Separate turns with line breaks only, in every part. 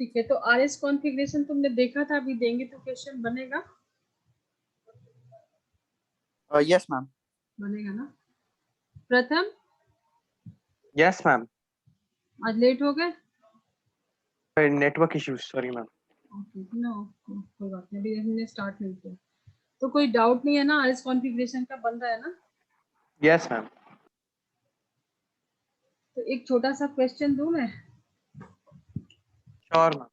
ठीक है, तो आरएस कॉन्फ़िगरेशन तुमने देखा था, अभी देंगे तो क्वेश्चन बनेगा?
Yes ma'am.
बनेगा ना? प्रथम,
यस मैम।
आज लेट हो गए?
Network issues, sorry ma'am.
Okay, no कोई बात नहीं, अभी हमने स्टार्ट नहीं किया। तो कोई डाउट नहीं है ना, आरएस कॉन्फ़िगरेशन का बन रहा है ना?
Yes ma'am.
तो एक छोटा सा क्वेश्चन दूं मैं?
Sure ma'am.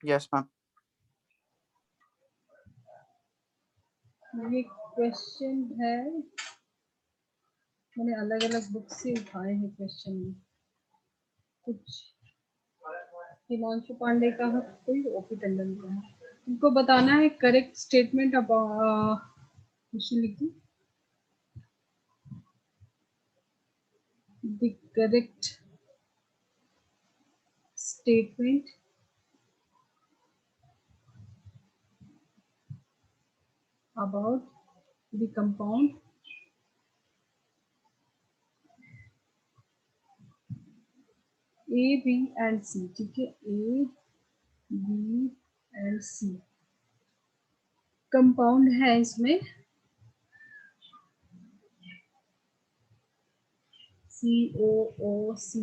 Yes ma'am.
ये क्वेश्चन है, मैंने अलग अलग बुक से उठाए हैं क्वेश्चन में। कुछ हिमांशु पांडे का है, कोई ओपी टंडन का है। तुमको बताना है करेक्ट स्टेटमेंट अबाउट, क्वेश्चन लिख दूं, the correct statement about the compound A, B and C। ठीक है, A, B and C compound है इसमें, COOCH3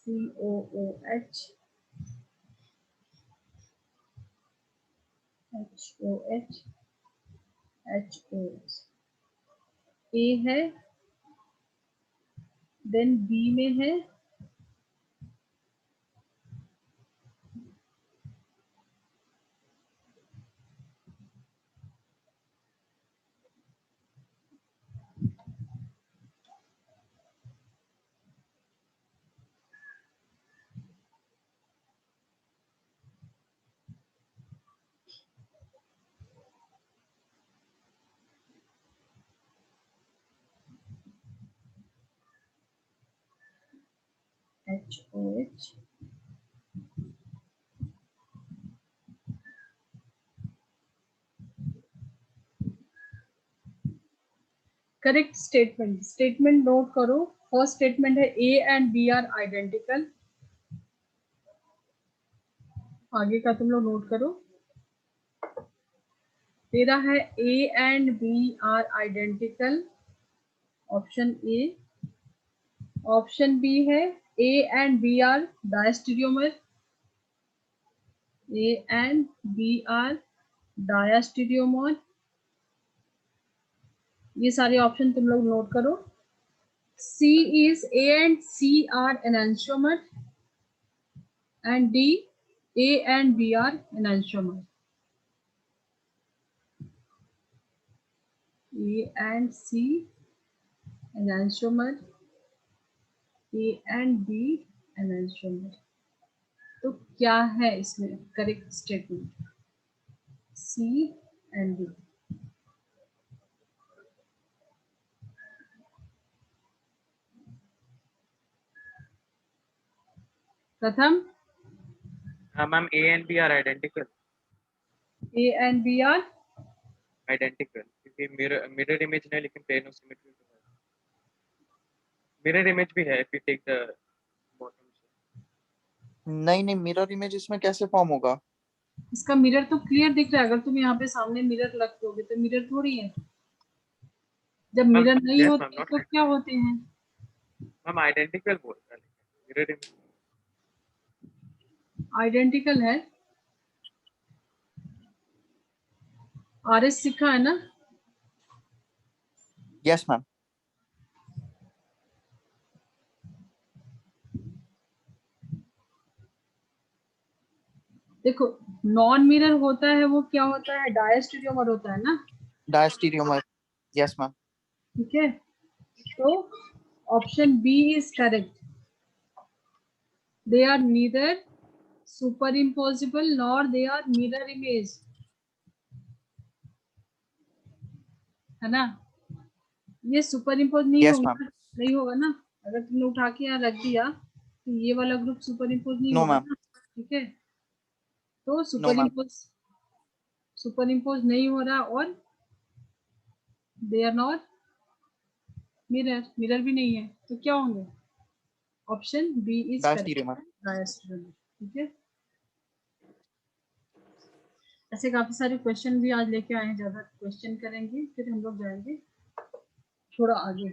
COOH HOH HOH। A है, देन B में है HOH। Correct statement, statement note करो। फर्स्ट स्टेटमेंट है A and B are identical. आगे का तुम लोग नोट करो। तेरा है A and B are identical, option A. Option B है A and B are diastereomer, A and B are diastereomer. ये सारे ऑप्शन तुम लोग नोट करो। C is A and C are enantiomer and D A and B are enantiomer. A and C enantiomer, A and B enantiomer। तो क्या है इसमें correct statement? C and D। Pratham,
ma'am A and B are identical.
A and B are
identical क्योंकि mirror image नहीं, लेकिन plane of symmetry mirror image भी है। If you take the bottom से।
नहीं नहीं, मिरर इमेज इसमें कैसे फॉर्म होगा?
इसका मिरर तो क्लियर दिख रहा है। अगर तुम यहाँ पे सामने मिरर रख दोगे तो मिरर थोड़ी है। जब मिरर नहीं
यस मैम,
होते
नॉट
तो क्या होते हैं?
मैम आइडेंटिकल बोल रहा है, मिरर इमेज।
आइडेंटिकल है। आरएस सीखा है ना?
Yes ma'am.
देखो, नॉन मिरर होता है वो क्या होता है? डायस्टीरियोमर होता है ना?
डायस्टीरियोमर। Yes ma'am.
ठीक है, तो option B is correct. They are neither super impossible nor they are mirror image, है ना? ये सुपर इम्पोज नहीं
यस मैम।
होगा, नहीं होगा ना? अगर तुमने उठा के यहाँ रख दिया तो ये वाला ग्रुप सुपर इम्पोज नहीं
नो
होगा
मैम।
ना? ठीक है, तो
नो मैम।
सुपर इम्पोज नहीं हो रहा और they are not mirror, mirror भी नहीं है, तो क्या होंगे? Option B is
Diastereomer.
Diastereomer. ठीक है, ऐसे काफी सारे क्वेश्चन भी आज लेके आए हैं, ज्यादा क्वेश्चन करेंगे फिर हम लोग जाएंगे थोड़ा आगे।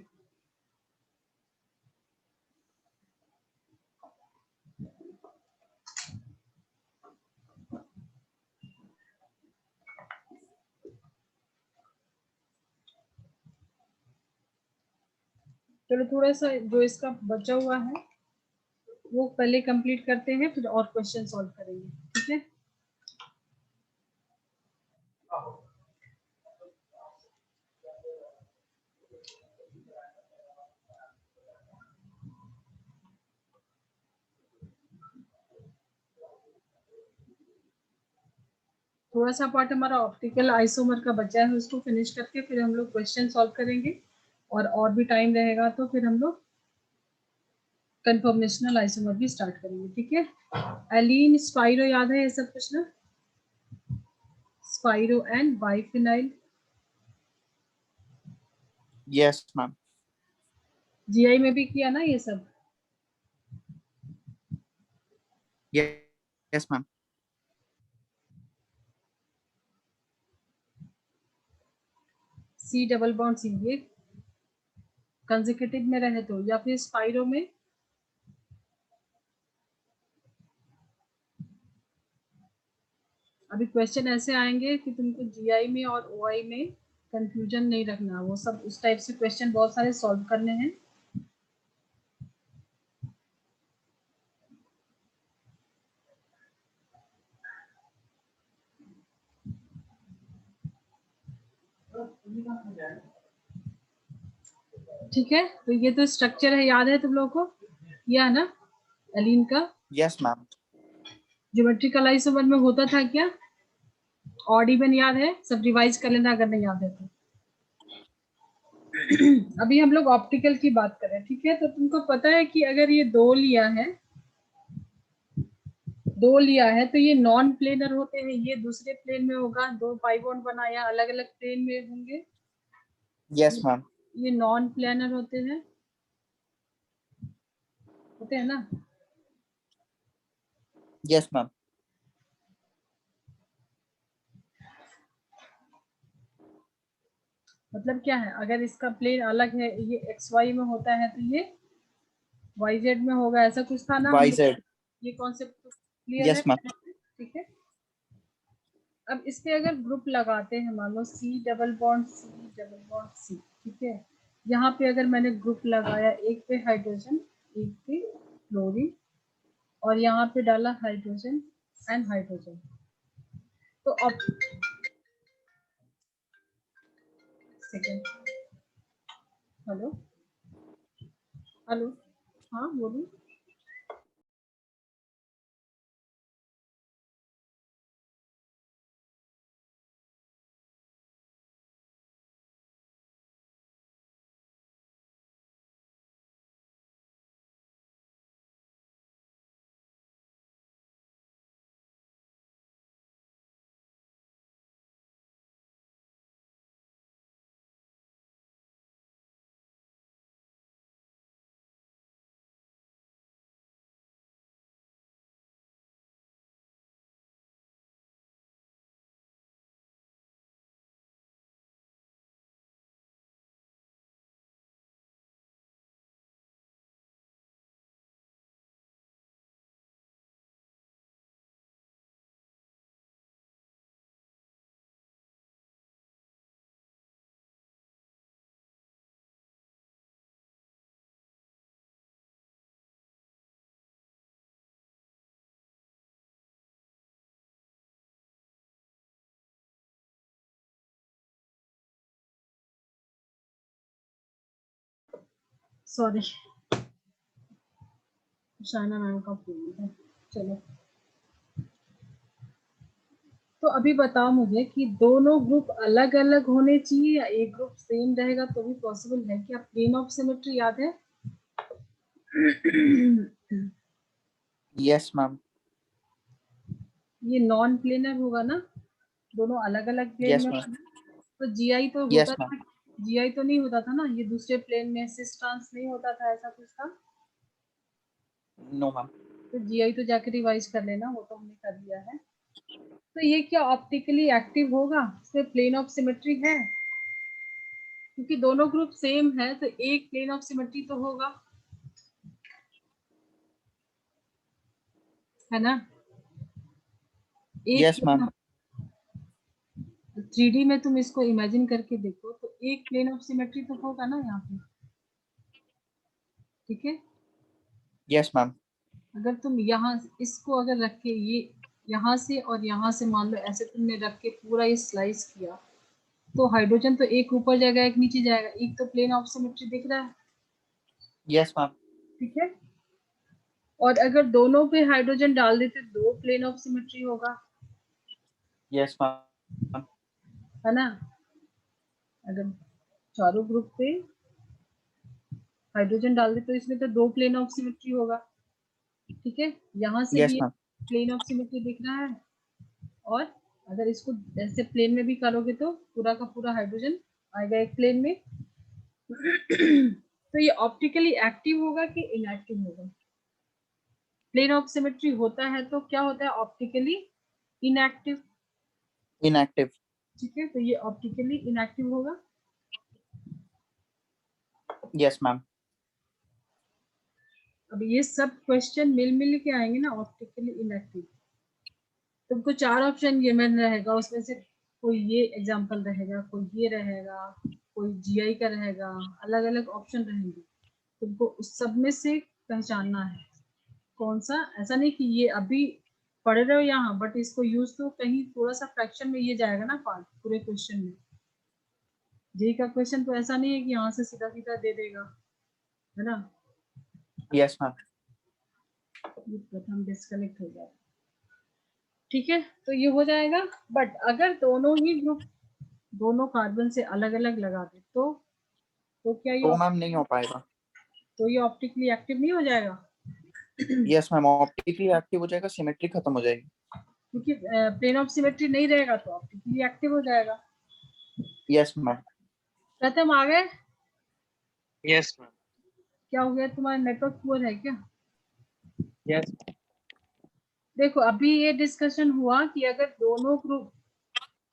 चलो थोड़ा सा जो इसका बचा हुआ है वो पहले कंप्लीट करते हैं, फिर और क्वेश्चन सॉल्व करेंगे। ठीक है, थोड़ा सा पार्ट हमारा ऑप्टिकल आइसोमर का बचा है, उसको फिनिश करके फिर हम लोग क्वेश्चन सॉल्व करेंगे, और भी टाइम रहेगा तो फिर हम लोग कन्फॉर्मेशनल आइसोमर भी स्टार्ट करेंगे। ठीक है, एलीन स्पाइरो याद है ये सब कुछ ना, spiro and biphenyl,
Yes, ma'am.
GI में भी किया ना ये सब।
Yes, yes, ma'am.
C double bond C, ये कंसेक्यूटिव में रहे तो, या फिर स्पाइरो में अभी क्वेश्चन ऐसे आएंगे कि तुमको जीआई में और ओआई में कंफ्यूजन नहीं रखना, वो सब उस टाइप से क्वेश्चन बहुत सारे सॉल्व करने हैं। ठीक है, तो ये तो स्ट्रक्चर है, याद है तुम लोगों को, यह है ना एलीन का।
Yes, ma'am.
ज्योमेट्रिकल आइसोमर में होता था क्या, ऑड इवन याद है, सब रिवाइज कर लेना अगर नहीं याद है तो। अभी हम लोग ऑप्टिकल की बात करें। ठीक है, तो तुमको पता है कि अगर ये दो लिया है तो ये नॉन प्लेनर होते हैं, ये दूसरे प्लेन में होगा, दो पाई बॉन्ड बनाया अलग अलग प्लेन में होंगे,
Yes, ma'am.
ये नॉन प्लेनर होते हैं ना।
Yes, ma'am.
मतलब क्या है, अगर इसका प्लेन अलग है, ये एक्स वाई में होता है तो ये वाई जेड में होगा, ऐसा कुछ था ना। हम
YZ.
ये कॉन्सेप्ट क्लियर है।
Yes, ma'am.
ठीक है, अब इस पे अगर ग्रुप लगाते हैं, मान लो सी डबल बॉन्ड सी, ठीक है, यहाँ पे अगर मैंने ग्रुप लगाया, एक पे हाइड्रोजन एक पे क्लोरीन, और यहाँ पे डाला हाइड्रोजन एंड हाइड्रोजन, तो अब सेकेंड, हेलो हेलो, हाँ बोलिए। सॉरी, शाइना मैम का फोन है। चलो, तो अभी बताओ मुझे कि दोनों ग्रुप अलग अलग होने चाहिए या एक ग्रुप सेम रहेगा तो भी पॉसिबल है क्या? प्लेन ऑफ सिमेट्री याद है?
Yes, ma'am.
ये नॉन प्लेनर होगा ना, दोनों अलग अलग प्लेन
Yes,
में
ma'am.
होगा ना? तो जीआई तो होता
Yes, ma'am.
था, जीआई तो नहीं होता था ना, ये दूसरे प्लेन में सिस ट्रांस नहीं होता था, ऐसा कुछ था।
No ma'am.
तो जीआई तो जाके रिवाइज कर लेना, वो तो हमने कर लिया है। तो ये क्या ऑप्टिकली एक्टिव होगा? इसमें प्लेन ऑफ सिमेट्री है, क्योंकि दोनों ग्रुप सेम है तो एक प्लेन ऑफ सिमेट्री तो होगा, है ना? एक
यस मैम।
3D में तुम इसको इमेजिन करके देखो तो एक प्लेन ऑफ सिमेट्री तो होगा ना यहाँ पे, ठीक है?
Yes ma'am.
अगर तुम यहाँ इसको अगर रख के ये यहाँ से और यहाँ से मान लो ऐसे तुमने रख के पूरा ये स्लाइस किया, तो हाइड्रोजन तो एक ऊपर जाएगा एक नीचे जाएगा, एक तो प्लेन ऑफ सिमेट्री दिख रहा है,
यस मैम।
ठीक है? और अगर दोनों पे हाइड्रोजन डाल देते दो प्लेन ऑफ सिमेट्री होगा,
यस मैम।
है ना? अगर चारों ग्रुप पे हाइड्रोजन डाल दे तो इसमें तो दो प्लेन ऑफ सिमेट्री होगा, ठीक है? यहाँ से
यस
भी
मैम।
प्लेन ऑफ सिमेट्री दिख रहा है, और अगर इसको ऐसे प्लेन में भी करोगे तो पूरा का पूरा हाइड्रोजन आएगा एक प्लेन में। तो ये ऑप्टिकली एक्टिव होगा कि इनएक्टिव होगा? प्लेन ऑफ सिमेट्री होता है तो क्या होता है? Optically inactive,
inactive.
ठीक है? तो ये ऑप्टिकली इनएक्टिव होगा।
Yes ma'am.
अब ये सब क्वेश्चन मिल के आएंगे ना ऑप्टिकली इनएक्टिव। तुमको 4 ऑप्शन गिवन रहेगा, उसमें से कोई ये एग्जांपल रहेगा, कोई ये रहेगा, कोई जीआई का रहेगा, अलग अलग ऑप्शन रहेंगे। तुमको उस सब में से पहचानना है कौन सा। ऐसा नहीं कि ये अभी पढ़ रहे हो यहाँ बट इसको यूज तो कहीं थोड़ा सा फ्रैक्शन में ये जाएगा ना पार्ट पूरे क्वेश्चन में। जेई का क्वेश्चन तो ऐसा नहीं है कि यहाँ से सीधा सीधा दे देगा, है ना?
Yes ma'am.
ये प्रथम डिस्कनेक्ट हो जाएगा, ठीक है? तो ये हो जाएगा। बट अगर दोनों ही ग्रुप दोनों कार्बन से अलग अलग लगा दे तो क्या ये
तो मैम नहीं हो पाएगा।
तो ये ऑप्टिकली एक्टिव नहीं हो जाएगा?
यस मैम, ऑप्टिकली एक्टिव हो जाएगा, सिमेट्री खत्म हो जाएगी।
क्योंकि प्लेन ऑफ सिमेट्री नहीं रहेगा तो ऑप्टिकली एक्टिव हो जाएगा।
Yes ma'am.
प्रथम आ गए?
Yes ma'am.
क्या हो गया, तुम्हारा नेटवर्क पुअर है क्या?
यस।
देखो अभी ये डिस्कशन हुआ कि अगर दोनों ग्रुप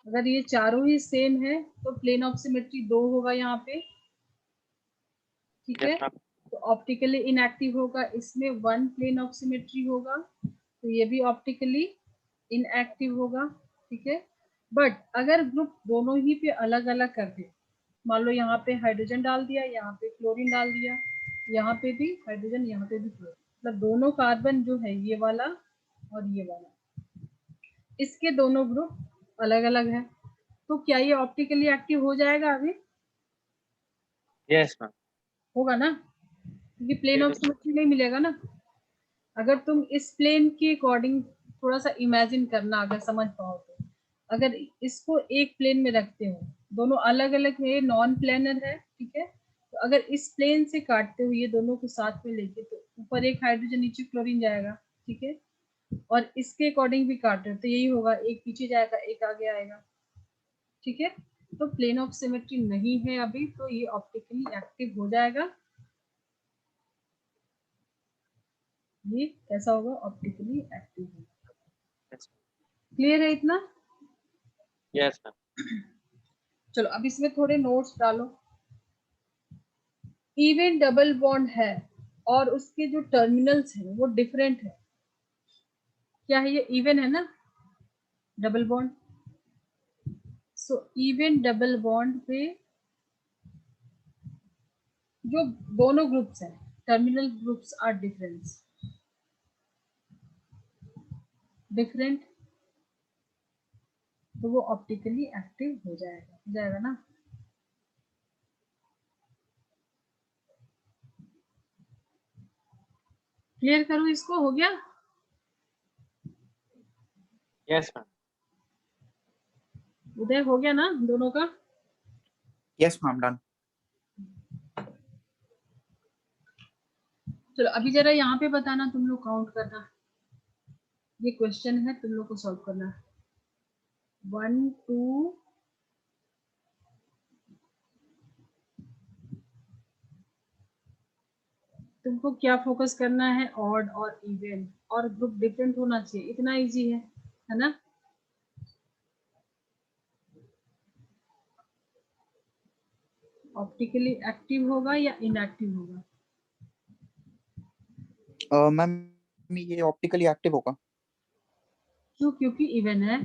अगर ये चारों ही सेम है तो प्लेन ऑफ सिमेट्री 2 होगा यहाँ पे, ठीक है?
Yes ma'am.
तो ऑप्टिकली इनएक्टिव होगा, इसमें 1 प्लेन ऑफ सिमेट्री होगा, तो ये भी ऑप्टिकली इनएक्टिव होगा, ठीक है? बट अगर ग्रुप दोनों ही पे अलग अलग कर दे, मान लो यहाँ पे हाइड्रोजन डाल दिया, यहाँ पे क्लोरीन डाल दिया, यहाँ पे भी हाइड्रोजन, यहाँ पे भी क्लोरीन, मतलब दोनों कार्बन जो है ये वाला और ये वाला, इसके दोनों ग्रुप अलग अलग है, तो क्या ये ऑप्टिकली एक्टिव हो जाएगा अभी?
Yes ma'am.
होगा ना, क्योंकि प्लेन ऑफ सिमेट्री नहीं मिलेगा ना। अगर तुम इस प्लेन के अकॉर्डिंग थोड़ा सा इमेजिन करना, अगर समझ पाओ तो, अगर इसको एक प्लेन में रखते हो, दोनों अलग अलग में नॉन प्लेनर है, ठीक है? तो अगर इस प्लेन से काटते हुए दोनों को साथ में लेके तो ऊपर एक हाइड्रोजन नीचे क्लोरीन जाएगा, ठीक है? और इसके अकॉर्डिंग भी काट रहे हो तो यही होगा, एक पीछे जाएगा एक आगे आएगा, ठीक है? तो प्लेन ऑफ सिमेट्री नहीं है अभी, तो ये ऑप्टिकली एक्टिव हो जाएगा। ये कैसा होगा? ऑप्टिकली एक्टिव होगा। क्लियर है इतना?
Yes ma'am.
चलो अब इसमें थोड़े नोट्स डालो। इवन डबल बॉन्ड है और उसके जो टर्मिनल्स हैं वो डिफरेंट है, क्या है? ये इवन है ना double bond, so even double bond पे जो दोनों ग्रुप्स हैं टर्मिनल ग्रुप्स आर डिफरेंट, तो वो ऑप्टिकली एक्टिव हो जाएगा ना। क्लियर करो इसको, हो गया?
Yes ma'am.
उदय हो गया ना दोनों का?
Yes ma'am, done.
चलो अभी जरा यहाँ पे बताना, तुम लोग काउंट करना, ये क्वेश्चन है तुम लोग को सॉल्व करना है। 1 2 3 तुमको क्या फोकस करना है, ऑड और इवन, और ग्रुप डिफरेंट होना चाहिए, इतना इजी है ना। ऑप्टिकली एक्टिव होगा या इनएक्टिव होगा?
मैम ये ऑप्टिकली एक्टिव होगा।
क्यों? क्योंकि इवन है।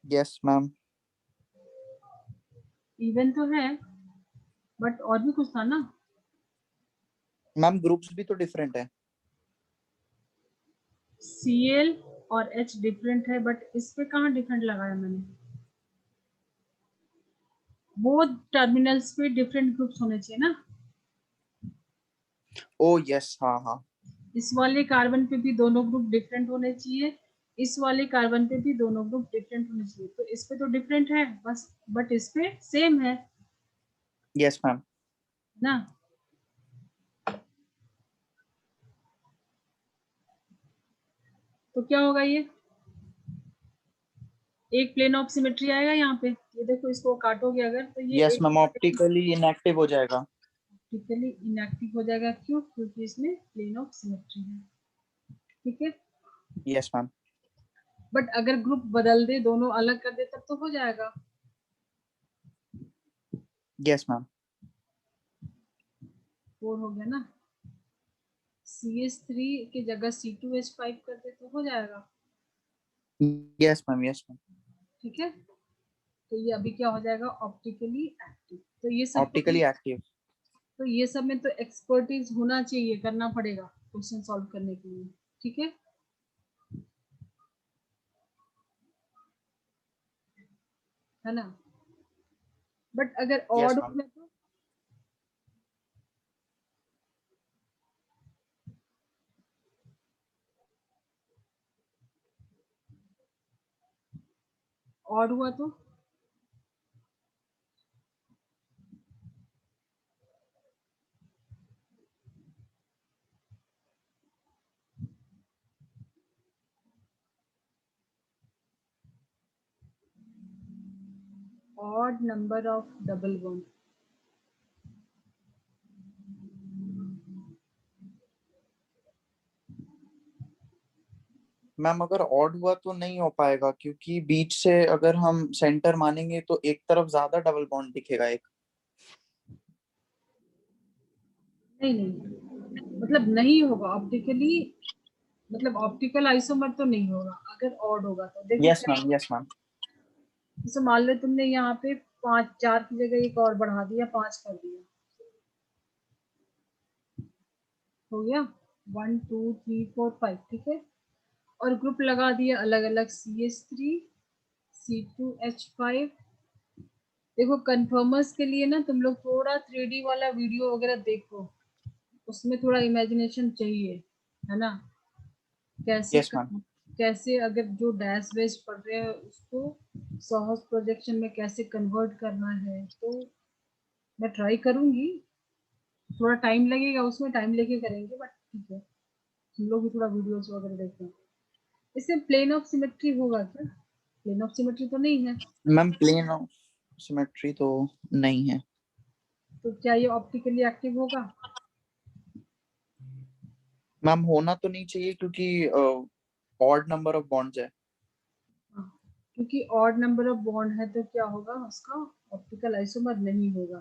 Yes ma'am.
इवन तो है, बट और भी कुछ था ना।
मैम ग्रुप्स भी तो डिफरेंट है।
Cl और H डिफरेंट है, बट इस पे कहाँ डिफरेंट लगाया मैंने? वो टर्मिनल्स पे डिफरेंट ग्रुप्स होने चाहिए ना।
ओ यस, हाँ हाँ।
इस वाले कार्बन पे भी दोनों ग्रुप डिफरेंट होने चाहिए, इस वाले कार्बन पे भी दोनों ग्रुप डिफरेंट होने चाहिए। तो इस पे तो डिफरेंट है बस, बट इस पे सेम है
यस मैम।
ना। तो क्या होगा, ये एक प्लेन ऑफ सिमेट्री आएगा यहाँ पे। ये देखो, इसको काटोगे अगर तो ये
यस
एक
मैम, ऑप्टिकली इनएक्टिव हो जाएगा।
ऑप्टिकली इनएक्टिव हो जाएगा। क्यों? क्योंकि इसमें प्लेन ऑफ सिमेट्री है। ठीक है।
Yes ma'am.
बट अगर ग्रुप बदल दे, दोनों अलग कर दे, तब तो हो जाएगा।
Yes ma'am.
4 हो गया ना। CH3 की जगह C2H5 कर दे तो हो जाएगा।
Yes ma'am. Yes ma'am.
ठीक है। तो ये अभी क्या हो जाएगा, ऑप्टिकली एक्टिव। तो ये सब
ऑप्टिकली एक्टिव।
तो ये सब में तो एक्सपर्टीज होना चाहिए, करना पड़ेगा क्वेश्चन सॉल्व करने के लिए। ठीक है ना। बट अगर
यस
ऑड
मैम।
हो गया तो ऑड हुआ तो odd number of double bond.
Ma'am अगर ऑड हुआ तो नहीं हो पाएगा, क्योंकि बीच से अगर हम सेंटर मानेंगे तो एक तरफ ज्यादा डबल बॉन्ड दिखेगा एक।
नहीं नहीं, मतलब नहीं होगा ऑप्टिकली, मतलब ऑप्टिकल आइसोमर तो नहीं होगा अगर ऑड होगा तो। देखो
यस
क्या,
मैम। Yes ma'am.
जैसे मान लो तुमने यहाँ पे 5, 4 की जगह एक और बढ़ा दिया, 5 कर दिया, हो गया 1 2 3 4 5। ठीक है। और ग्रुप लगा दिया अलग अलग, CH3 C2H5। देखो कन्फर्मर्स के लिए ना तुम लोग थोड़ा 3D वाला वीडियो वगैरह देखो, उसमें थोड़ा इमेजिनेशन चाहिए, है ना। कैसे
यस मैम।
कैसे अगर जो डैश वेश पढ़ रहे हैं उसको सहज प्रोजेक्शन में कैसे कन्वर्ट करना है, तो मैं ट्राई करूंगी। थोड़ा टाइम लगेगा, उसमें टाइम लेके करेंगे, बट ठीक है। हम लोग भी थोड़ा वीडियोस वगैरह देखते हैं। इसमें प्लेन ऑफ सिमेट्री होगा क्या? प्लेन ऑफ सिमेट्री तो नहीं है।
मैम प्लेन ऑफ सिमेट्री तो नहीं है।
तो क्या ये ऑप्टिकली एक्टिव होगा?
मैम होना तो नहीं चाहिए, क्योंकि ऑड नंबर ऑफ बॉन्ड्स है।
हाँ, क्योंकि ऑड नंबर ऑफ बॉन्ड है तो क्या होगा, उसका ऑप्टिकल आइसोमर नहीं होगा।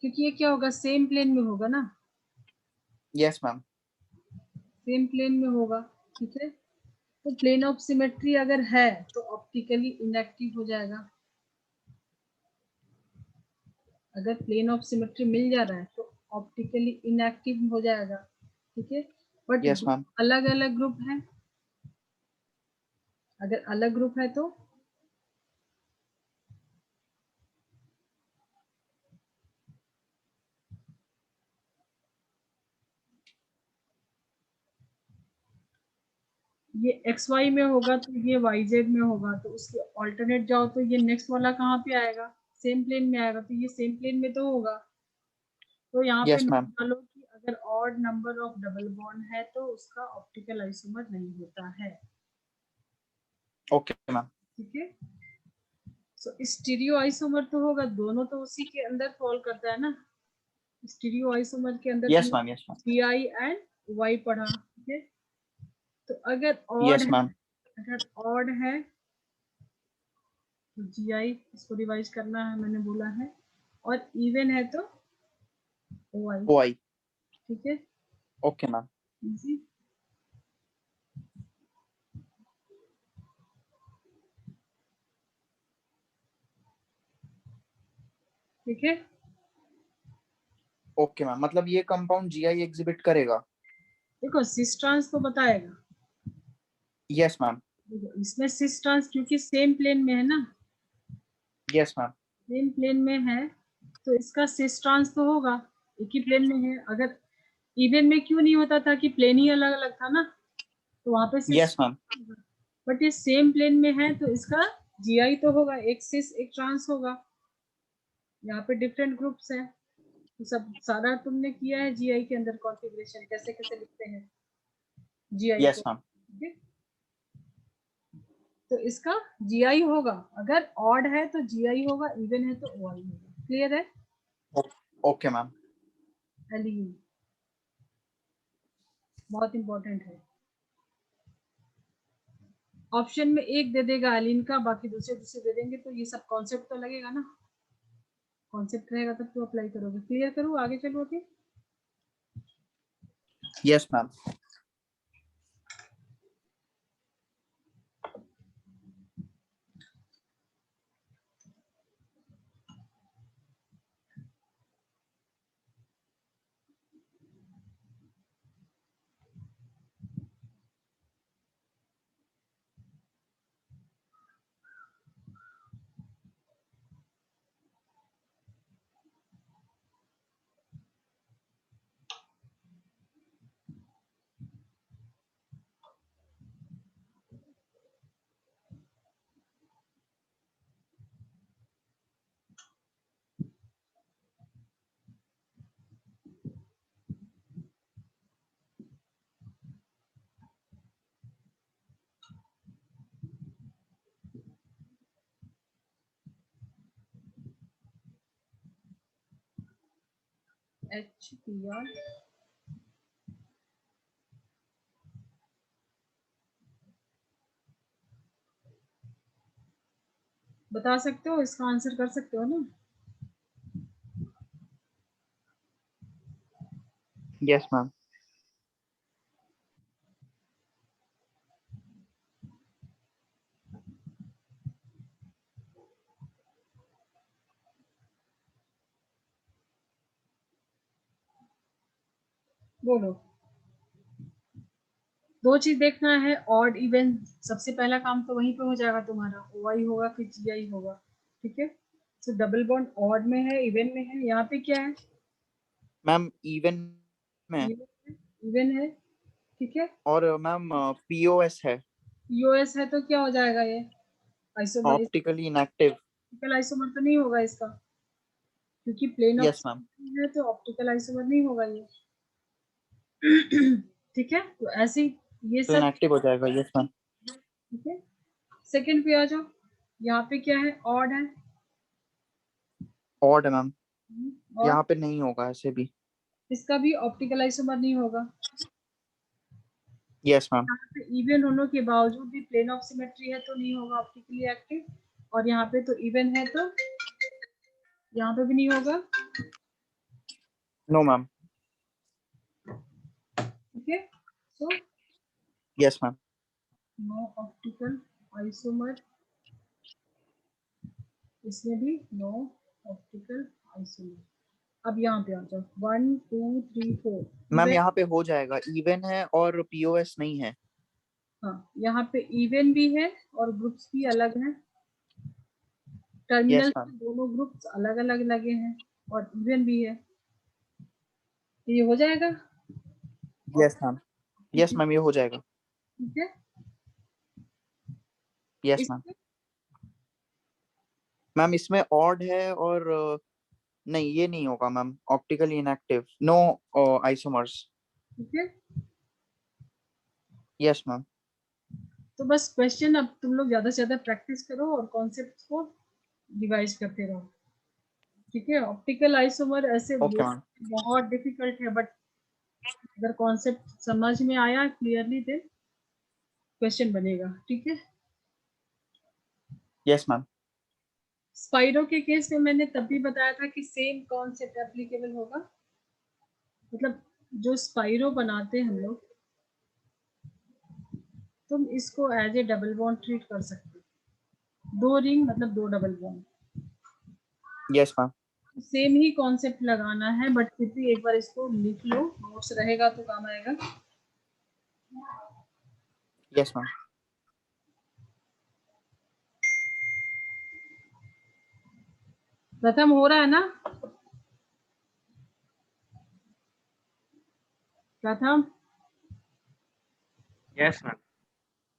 क्योंकि ये क्या होगा, सेम प्लेन में होगा ना।
Yes ma'am.
सेम प्लेन में होगा। ठीक है। तो प्लेन ऑफ सिमेट्री अगर है तो ऑप्टिकली इनएक्टिव हो जाएगा। अगर प्लेन ऑफ सिमेट्री मिल जा रहा है तो ऑप्टिकली इनएक्टिव हो जाएगा। ठीक है। But
yes ma'am.
अलग अलग ग्रुप है, अगर अलग ग्रुप है तो ये XY में होगा तो ये YZ में होगा, तो उसके ऑल्टरनेट जाओ तो ये नेक्स्ट वाला कहाँ पे आएगा, सेम प्लेन में आएगा, तो ये सेम प्लेन में तो होगा। तो यहाँ पे
यस
नोट
मैम।
डालो कि अगर odd number of double bond है तो उसका ऑप्टिकल आइसोमर नहीं होता है।
Okay ma'am.
ठीक है। सो स्टीरियो आइसोमर तो होगा, दोनों तो उसी के अंदर फॉल करता है ना। स्टीरियो आइसोमर के अंदर
yes ma'am, yes ma'am,
GI and Y पढ़ा, ठीक है। तो अगर ऑड
यस
है,
मैम,
अगर ऑड है तो GI, इसको रिवाइज करना है मैंने बोला है, और इवन है तो OI,
OI,
ठीक है।
Okay ma'am,
easy. ठीक है।
Okay ma'am. मतलब ये कंपाउंड GI एग्जिबिट करेगा?
देखो सिस ट्रांस तो बताएगा,
यस मैम,
देखो इसमें सिस ट्रांस क्योंकि सेम प्लेन में है ना,
यस मैम,
सेम प्लेन में है, तो इसका सिस ट्रांस तो होगा, एक ही प्लेन में है। अगर इवन में क्यों नहीं होता था कि प्लेन ही अलग अलग था ना, तो वहां पे सिस,
यस मैम,
बट ये सेम प्लेन में है तो इसका GI तो होगा, एक सिस एक ट्रांस होगा। यहाँ पे डिफरेंट ग्रुप्स हैं, तो सब सारा तुमने किया है GI के अंदर कॉन्फ़िगरेशन कैसे कैसे लिखते हैं GI
यस
को,
मैम,
ठीक है। तो इसका GI होगा, अगर ऑड है तो GI होगा, इवन है तो OI होगा। क्लियर है?
ओके मैम,
एलिन बहुत इंपॉर्टेंट है। ऑप्शन में एक दे देगा एलिन का, बाकी दूसरे दूसरे दे देंगे, तो ये सब कॉन्सेप्ट तो लगेगा ना, कॉन्सेप्ट रहेगा तब तो अप्लाई करोगे। क्लियर करूँ, आगे चलो अभी।
Yes ma'am.
HPR बता सकते हो, इसका आंसर कर सकते हो ना?
Yes ma'am.
बोलो। दो चीज देखना है, ऑड इवन, सबसे पहला काम तो वहीं पे हो जाएगा तुम्हारा, OI होगा कि GI होगा, ठीक है। तो डबल बॉन्ड ऑड में है इवन में है, यहाँ पे क्या है?
मैम इवन में,
इवन है, ठीक है।
और मैम POS है,
POS है तो क्या हो जाएगा ये? Isomer,
optically inactive.
Optical isomer तो नहीं होगा इसका, क्योंकि प्लेन ऑफ
यस मैम,
है तो ऑप्टिकल आइसोमर नहीं होगा ये। ठीक है, तो ऐसे ही ये
तो
सब,
इनएक्टिव हो जाएगा। यस मैम,
ठीक है। सेकंड पे आ जाओ, यहाँ पे क्या है? ऑड है,
ऑड है मैम,
और
यहाँ पे नहीं होगा ऐसे भी।
इसका भी ऑप्टिकल आइसोमर नहीं होगा।
यस मैम,
यहाँ पे इवन होने के बावजूद भी प्लेन ऑफ सिमेट्री है तो नहीं होगा ऑप्टिकली एक्टिव, और यहाँ पे तो इवन है तो यहाँ पे भी नहीं होगा,
नो मैम,
ठीक है। So
yes ma'am,
no optical isomer, इसमें भी नो ऑप्टिकल आइसोमर। अब यहाँ पे आ जाओ, 1 2 3 4
मैम
इवन।
यहाँ पे हो जाएगा, इवन है और POS नहीं है।
हाँ, यहाँ पे इवन भी है और ग्रुप्स भी अलग हैं, टर्मिनल
यस
पे
मैम,
दोनों ग्रुप्स अलग अलग लगे हैं, और इवन भी है, तो ये हो जाएगा।
यस मैम, यस मैम, ये हो जाएगा।
ठीक है।
Yes ma'am.
इसमें
मैम इसमें ऑड है और नहीं, ये नहीं होगा ma'am, optically inactive, no isomers.
ठीक है।
यस मैम,
तो बस क्वेश्चन अब तुम लोग ज्यादा से ज्यादा प्रैक्टिस करो और कॉन्सेप्ट को रिवाइज करते रहो। ठीक है, ऑप्टिकल आइसोमर ऐसे
ओके मैम।
बहुत डिफिकल्ट है, बट अगर कॉन्सेप्ट समझ में आया क्लियरली देन क्वेश्चन बनेगा। ठीक है,
यस मैम।
स्पाइरो के केस में मैंने तब भी बताया था कि सेम कॉन्सेप्ट एप्लीकेबल होगा, मतलब जो स्पाइरो बनाते हैं हम लोग, तुम इसको as a double bond treat कर सकते हो। 2 रिंग मतलब 2 double bond,
yes ma'am.
Same ही कॉन्सेप्ट लगाना है, बट फिर भी एक बार इसको लिख लो, नोट्स रहेगा तो काम आएगा।
Yes ma'am.
प्रथम हो रहा है ना? प्रथम,
Yes, ma'am.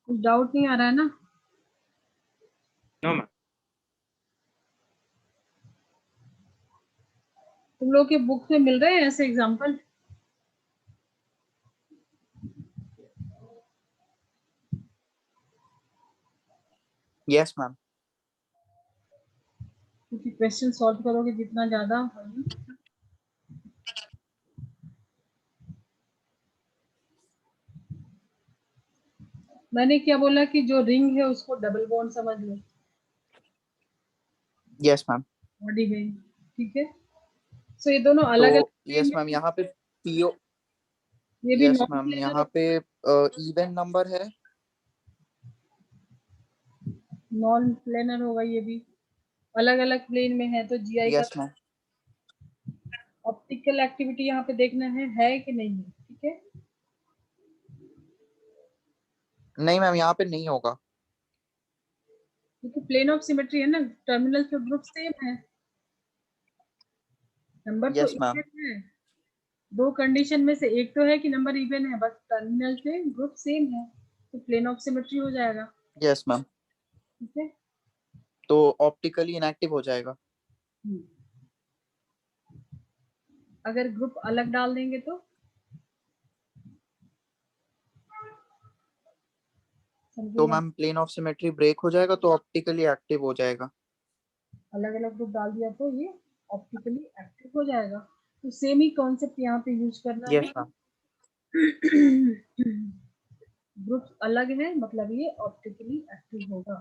कुछ डाउट नहीं आ रहा है ना?
No, ma'am.
तुम लोग के बुक में मिल रहे हैं ऐसे एग्जाम्पल?
Yes ma'am.
क्योंकि क्वेश्चन सॉल्व करोगे जितना ज्यादा, मैंने क्या बोला कि जो रिंग है उसको डबल बॉन्ड समझ लो,
यस मैम।
बॉडी में। ठीक है, सो ये दोनों अलग
तो यस मैम,
अलग,
यहाँ पे पीओ,
ये भी
यस
नॉन
मैम,
प्लेनर,
यहाँ पे इवन नंबर है।
नॉन प्लेनर होगा, ये भी अलग अलग प्लेन में है, तो जीआई का
यस मैम।
ऑप्टिकल एक्टिविटी यहाँ पे देखना है कि नहीं है। ठीक है,
नहीं मैम, यहाँ पे नहीं होगा।
क्योंकि प्लेन ऑफ सिमेट्री है ना, टर्मिनल के ग्रुप सेम है, नंबर तो
यस मैम।
इवन है। 2 कंडीशन में से एक तो है कि नंबर इवन है, बस टर्मिनल पे ग्रुप सेम है, तो प्लेन ऑफ सिमेट्री हो जाएगा।
Yes ma'am.
ठीक है,
तो ऑप्टिकली इनएक्टिव हो जाएगा।
हम्म। अगर ग्रुप अलग डाल देंगे तो
तो
समझिए,
ma'am plane of symmetry break हो जाएगा, तो ऑप्टिकली एक्टिव हो जाएगा।
अलग अलग ग्रुप डाल दिया तो ये ऑप्टिकली एक्टिव हो जाएगा। तो सेम ही कॉन्सेप्ट यहाँ पे यूज करना है।
Yes ma'am.
ग्रुप अलग है मतलब ये ऑप्टिकली एक्टिव होगा।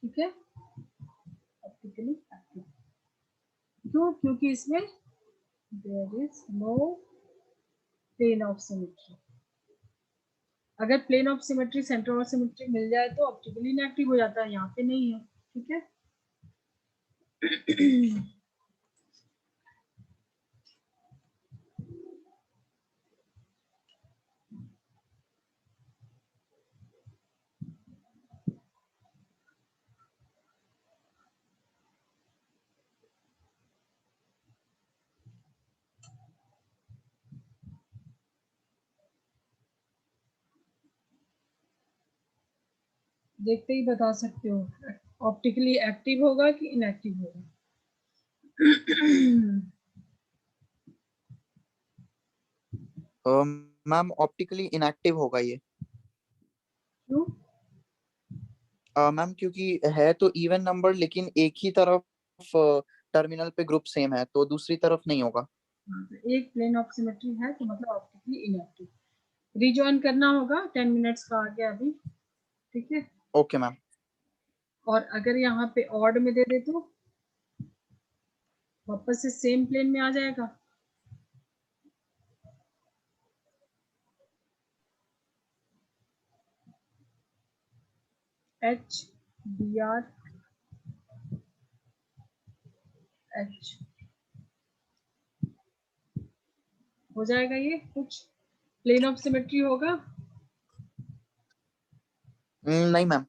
ठीक है, ऑप्टिकली एक्टिव क्यों? क्योंकि इसमें there is no plane of symmetry. अगर plane of symmetry, centre of symmetry मिल जाए तो ऑप्टिकली इनएक्टिव हो जाता है, यहाँ पे नहीं है। ठीक है, देखते ही बता सकते हो ऑप्टिकली एक्टिव होगा कि इनएक्टिव होगा।
मैम ऑप्टिकली इनएक्टिव होगा ये।
क्यों?
मैम क्योंकि है तो इवन नंबर, लेकिन एक ही तरफ टर्मिनल पे ग्रुप सेम है, तो दूसरी तरफ नहीं होगा।
हाँ, तो एक प्लेन ऑफ सिमेट्री है तो मतलब ऑप्टिकली इनएक्टिव। रिजॉइन करना होगा, 10 मिनट्स का आ गया अभी। ठीक है,
ओके मैम।
और अगर यहाँ पे ऑड में दे दे तो वापस से सेम प्लेन में आ जाएगा। एच बी आर एच हो जाएगा, ये कुछ प्लेन ऑफ सिमेट्री होगा।
नहीं मैम।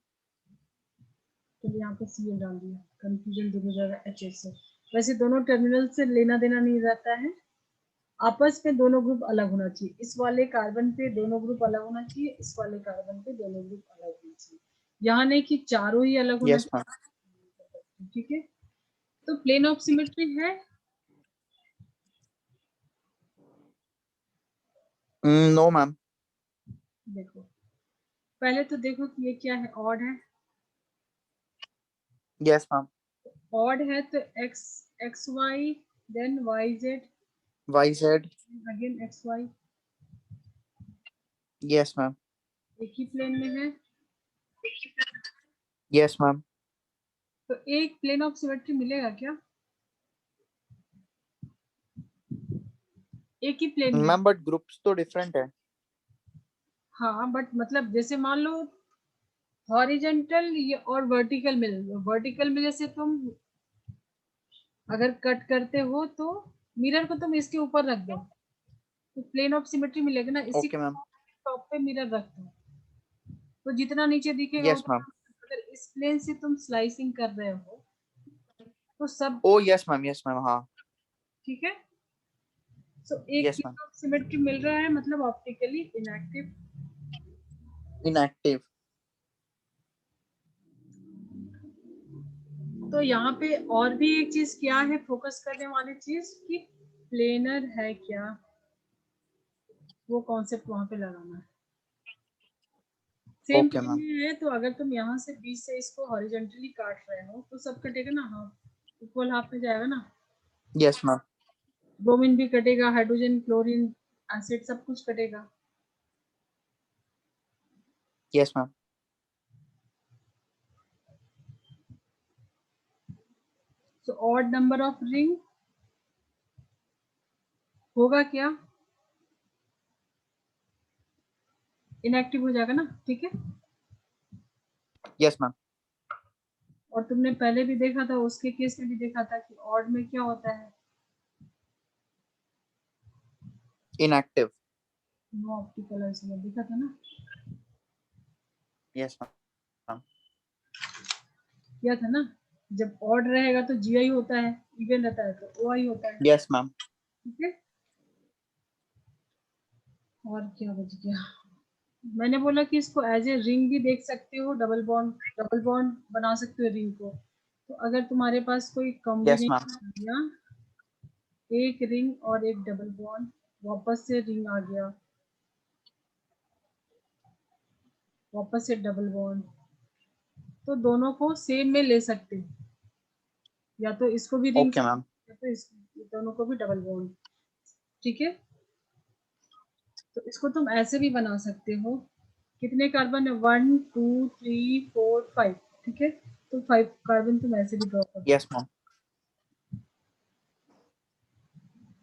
तो यहाँ पे सी एल डाल दिया, कंफ्यूजन दूर हो जाएगा एच एस से। वैसे दोनों टर्मिनल से लेना देना नहीं रहता है, आपस में दोनों ग्रुप अलग होना चाहिए। इस वाले कार्बन पे दोनों ग्रुप अलग होना चाहिए, इस वाले कार्बन पे दोनों ग्रुप अलग होना चाहिए, यहाँ नहीं कि चारों ही अलग होना
यस मैम।
चाहिए। ठीक है, तो प्लेन ऑफ सिमेट्री है।
No ma'am.
देखो, पहले तो देखो कि ये क्या है, ऑड है,
Yes, ma'am.
ऑड है तो X X Y then Y Z
YZ.
Again X Y
Yes, ma'am.
एक ही प्लेन में है,
Yes, ma'am.
तो एक प्लेन ऑफ सिमेट्री मिलेगा क्या? एक ही प्लेन में।
मैम बट ग्रुप्स तो डिफरेंट है.
हाँ बट मतलब जैसे मान लो हॉरिजेंटल और वर्टिकल में जैसे तुम अगर कट करते हो तो मिरर को तुम इसके ऊपर रख दो तो प्लेन ऑफ सिमेट्री मिलेगा ना, इसी
ओके मैम.
टॉप पे मिरर रख दो तो जितना नीचे दिखेगा
यस
उतना।
मैम.
अगर इस प्लेन से तुम स्लाइसिंग कर रहे हो तो सब
oh yes ma'am, yes ma'am. हाँ.
ठीक है। सो एक
yes ma'am.
Plane of symmetry मिल रहा है मतलब ऑप्टिकली इनएक्टिव।
इनएक्टिव.
तो यहाँ पे और भी एक चीज क्या है फोकस करने वाली चीज कि प्लेनर है क्या, वो कॉन्सेप्ट वहां पे लगाना है। Same
okay
plane
ma'am.
में है तो अगर तुम यहाँ से बीच से इसको हॉरिजॉन्टली काट रहे हो तो सब कटेगा ना, हाफ इक्वल हाफ में जाएगा ना।
Yes ma'am.
ब्रोमीन भी कटेगा, हाइड्रोजन क्लोरीन एसिड सब कुछ कटेगा।
Yes ma'am.
तो ऑड नंबर ऑफ रिंग होगा क्या, इनएक्टिव हो जाएगा ना, ठीक है।
Yes ma'am.
और तुमने पहले भी देखा था, उसके केस में भी देखा था कि ऑड में क्या होता है,
इनएक्टिव.
नो ऑप्टिकल आइसोमर देखा था ना।
Yes ma'am.
क्या था ना, जब ऑड रहेगा तो जी आई होता है, इवन रहता है तो ओ आई होता है,
यस मैम.
ठीक है। और क्या बच गया, मैंने बोला कि इसको एज ए रिंग भी देख सकते हो, डबल बॉन्ड बना सकते हो रिंग को। तो अगर तुम्हारे पास कोई
यस मैम.
कॉम्बिनेशन आ गया, एक रिंग और एक डबल बॉन्ड, वापस से रिंग आ गया, वापस से डबल बॉन्ड, तो दोनों को सेम में ले सकते हो, या तो इसको भी रिंग
ओके मैम.
या तो इस दोनों को भी डबल बॉन्ड, ठीक है। तो इसको तुम ऐसे भी बना सकते हो, कितने कार्बन है, 1 2 3 4 5, ठीक है। तो 5 कार्बन तुम ऐसे भी ड्रॉ कर दो,
यस मैम.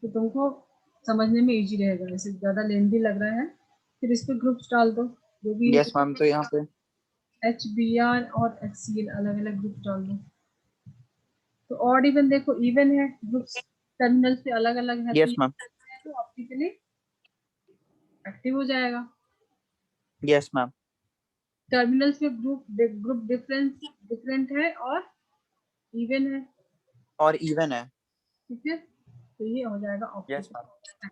तो तुमको समझने में इजी रहेगा, ऐसे ज्यादा लेंथी लग रहा है। फिर इस पे ग्रुप्स डाल दो जो भी
यस मैम. तो यहाँ पे
एच बी आर और एच सी एल अलग अलग ग्रुप डाल दो। तो ऑड इवन देखो, इवन है ग्रुप्स, टर्मिनल से अलग अलग है तो
यस
ये
मैम.
तो ऑप्टिकली एक्टिव हो जाएगा।
Yes ma'am.
टर्मिनल से ग्रुप डिफरेंस डिफरेंट है और इवन है,
और इवन है.
ठीक है। तो ये हो जाएगा
यस
ऑप्टिकल।
मैम.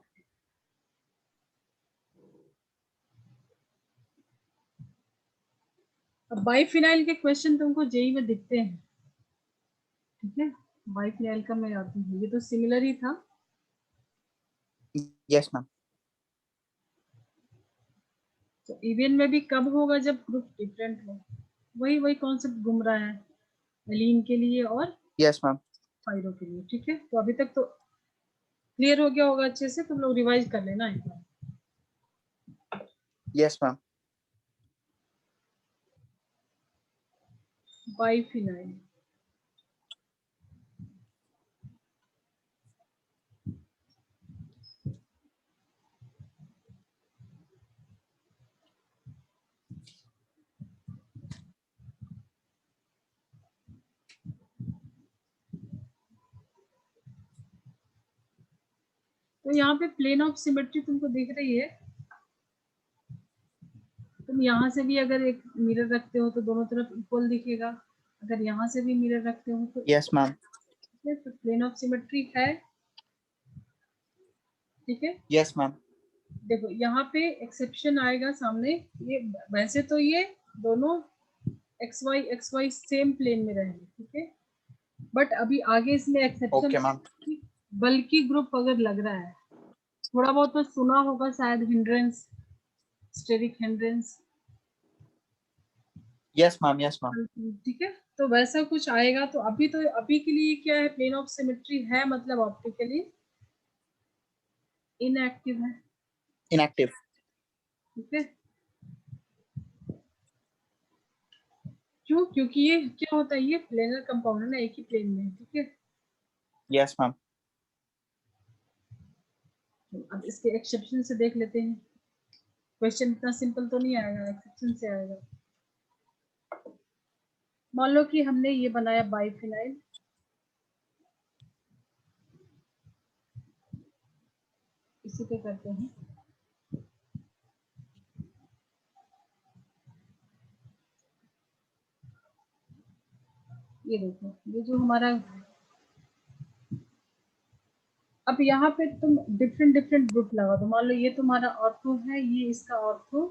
अब बाइफिनाइल के क्वेश्चन तुमको जेई में दिखते हैं, ठीक है। बाइफिनाइल का मैं आती हूँ, ये तो सिमिलर ही था।
Yes ma'am.
तो इवन में भी कब होगा, जब ग्रुप डिफरेंट हो, वही वही कॉन्सेप्ट घूम रहा है एलीन के लिए और
यस मैम.
पायरो के लिए, ठीक है। तो अभी तक तो क्लियर हो गया होगा अच्छे से, तुम लोग रिवाइज कर लेना एक बार।
Yes ma'am.
बाइफिनाइल, तो यहाँ पे प्लेन ऑफ सिमेट्री तुमको दिख रही है। तुम यहाँ से भी अगर एक मिरर रखते हो तो दोनों तरफ इक्वल दिखेगा, अगर यहाँ से भी मिरर रखते हो तो
यस मैम.
ठीक है। तो प्लेन ऑफ सिमेट्री है, ठीक है।
Yes ma'am.
देखो यहाँ पे एक्सेप्शन आएगा सामने, ये वैसे तो ये दोनों एक्स वाई सेम प्लेन में रहेंगे, ठीक है। बट अभी आगे इसमें एक्सेप्शन
ओके मैम.
बल्कि ग्रुप अगर लग रहा है, थोड़ा बहुत तो सुना होगा शायद, hindrance, steric hindrance,
yes ma'am. Yes ma'am.
ठीक है। तो वैसा कुछ आएगा। तो अभी के लिए क्या है, प्लेन ऑफ सिमेट्री है, मतलब ऑप्टिकली इनएक्टिव है।
इनएक्टिव।
ठीक है, क्यों? क्योंकि ये क्या होता है, ये प्लेनर कंपाउंड है ना, एक ही प्लेन में। ठीक है,
यस मैम।
अब इसके एक्सेप्शन से देख लेते हैं। क्वेश्चन इतना सिंपल तो नहीं आएगा, एक्सेप्शन से आएगा। मान लो कि हमने ये बनाया बाइफिनाइल, इसी पे करते हैं। ये देखो, ये जो हमारा, अब यहाँ पे तुम डिफरेंट डिफरेंट ग्रुप लगा दो। मान लो ये तुम्हारा ऑर्थो है, ये इसका ऑर्थो।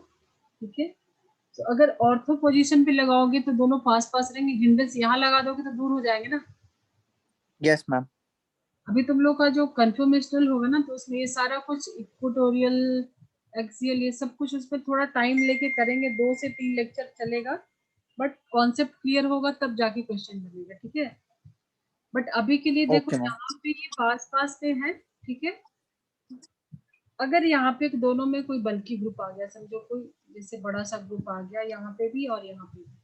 ठीक है, तो अगर ऑर्थो पोजीशन पे लगाओगे तो दोनों पास पास रहेंगे, हिंडल्स यहाँ लगा दोगे तो दूर हो जाएंगे ना।
Yes ma'am.
अभी तुम लोग का जो कन्फर्मेशनल होगा ना, तो उसमें ये सारा कुछ इक्वेटोरियल, एक्सियल, ये सब कुछ उस पर थोड़ा टाइम लेके करेंगे, 2 से 3 लेक्चर चलेगा, बट कॉन्सेप्ट क्लियर होगा तब जाके क्वेश्चन बनेगा। ठीक है, बट अभी के लिए देखो,
ओके मैम।
यहाँ पे ये पास पास पे है। ठीक है, अगर यहाँ पे दोनों में कोई बल्कि ग्रुप आ गया, समझो कोई जैसे बड़ा सा ग्रुप आ गया यहाँ पे भी और यहाँ पे भी,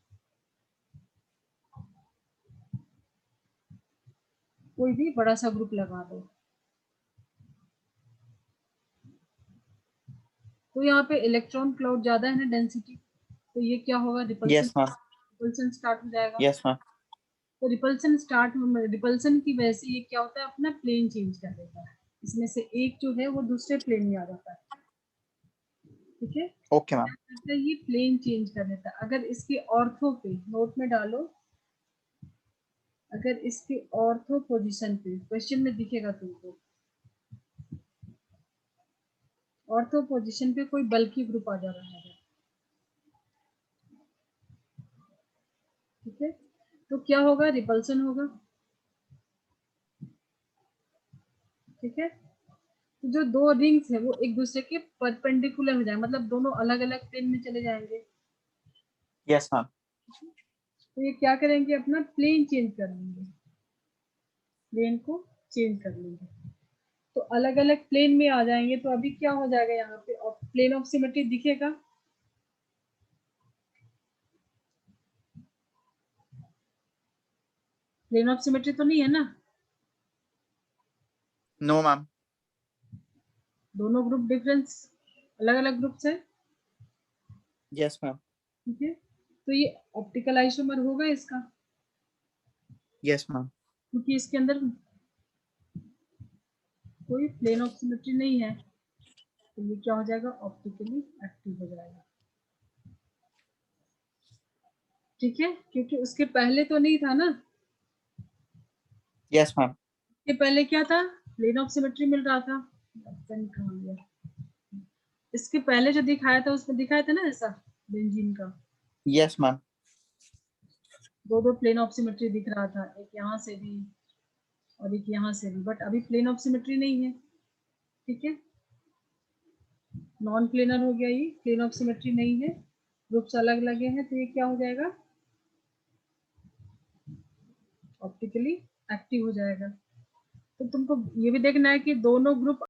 कोई भी बड़ा सा ग्रुप लगा दो, तो यहाँ पे इलेक्ट्रॉन क्लाउड ज्यादा है ना, डेंसिटी, तो ये क्या होगा,
यस मैम।
रिपल्सन स्टार्ट हो जाएगा।
Yes ma'am.
तो रिपल्सन की वजह से ये क्या होता है, अपना प्लेन चेंज कर देता है, इसमें से एक जो है वो दूसरे प्लेन में आ जाता है। ठीक है,
ओके मैम।
तो ये प्लेन चेंज कर देता है। अगर इसके ऑर्थो पे, नोट में डालो, अगर इसके ऑर्थो पोजीशन पे, क्वेश्चन में दिखेगा तुमको, ऑर्थो पोजीशन पे कोई बल्कि ग्रुप आ जा रहा है। ठीक है, तो क्या होगा, रिपल्सन होगा। ठीक है, तो जो दो रिंग्स है वो एक दूसरे के परपेंडिकुलर हो जाएंगे, मतलब दोनों अलग अलग प्लेन में चले जाएंगे।
Yes ma'am.
तो ये क्या करेंगे, अपना प्लेन चेंज कर लेंगे, प्लेन को चेंज कर लेंगे, तो अलग अलग प्लेन में आ जाएंगे। तो अभी क्या हो जाएगा, यहाँ पे प्लेन ऑफ सिमेट्री दिखेगा। प्लेन ऑफ सिमेट्री तो नहीं है ना,
नो मैम।
दोनों ग्रुप डिफरेंस, अलग अलग ग्रुप्स है।
Yes ma'am.
ठीक है, तो ये ऑप्टिकल आइसोमर होगा इसका,
यस मैम।
क्योंकि इसके अंदर कोई प्लेन ऑफ सिमेट्री नहीं है, तो ये क्या हो जाएगा, ऑप्टिकली एक्टिव हो जाएगा। ठीक है, क्योंकि उसके पहले तो नहीं था ना,
यस मैम।
इसके पहले क्या था, प्लेन ऑफ सिमेट्री मिल रहा था। पेन कहाँ गया? इसके पहले जो दिखाया था उसमें दिखाया था ना ऐसा, बेंजीन का
यस मैम।
दो दो प्लेन ऑफ सिमेट्री दिख रहा था, एक यहाँ से भी और एक यहाँ से भी, बट अभी प्लेन ऑफ सिमेट्री नहीं है। ठीक है, नॉन प्लेनर हो गया, ये प्लेन ऑफ सिमेट्री नहीं है, ग्रुप्स अलग लगे हैं, तो ये क्या हो जाएगा, ऑप्टिकली एक्टिव हो जाएगा। तो तुमको ये भी देखना है कि दोनों ग्रुप